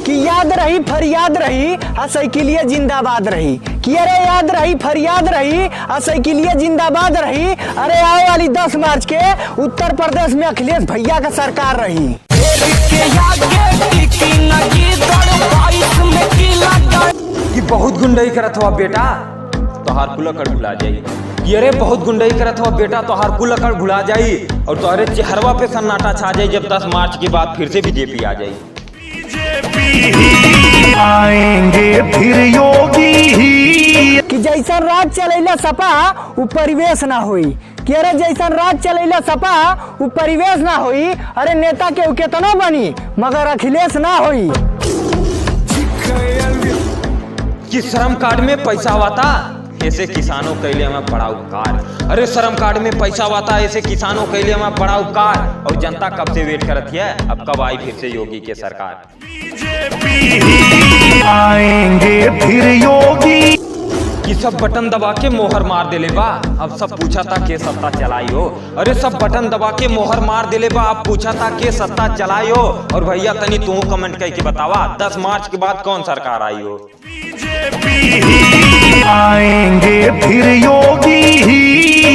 कि याद रही फरियाद रही आ साइकिलिया जिंदाबाद रही, कि अरे याद रही फरियाद रही आ साइकिलिया जिंदाबाद रही। अरे आने वाली 10 मार्च के उत्तर प्रदेश में अखिलेश भैया का सरकार रही। कि बहुत गुंडई करत हुआ बेटा तोहार कुलकड़ भुला जाई। ये रे बहुत गुंडई करत हुआ बेटा तोहार कुलकड़ भुला जाई और तोहरे चेहरवा पे सन्नाटा छा जाई जब 10 मार्च के बाद फिर से बीजेपी आ जाई। आएंगे फिर योगी ही। कि जैसा राज चलेला सपा वो परिवेश ना होई, कि अरे जैसा राज चलेला सपा वो परिवेश ना होई। अरे नेता के केतना बनी मगर अखिलेश ना होई। कि श्रम कार्ड में पैसा वाता ऐसे किसानों के लिए हमें बड़ा उपकार। अरे श्रम कार्ड में पैसा वाता ऐसे किसानों के लिए हमें बड़ा उपकार। और जनता कब से वेट करती है, अब कब आई फिर से योगी के सरकार। आएंगे फिर योगी। कि सब बटन दबा के मोहर मार देले बा, अब सब पूछा था के सत्ता चलाई हो। अरे सब बटन दबा के मोहर मार देले बा, अब पूछा था के सत्ता चलाई हो। और भैया तनी तू कमेंट करके बतावा 10 मार्च के बाद कौन सरकार आई हो। आएंगे फिर योगी ही।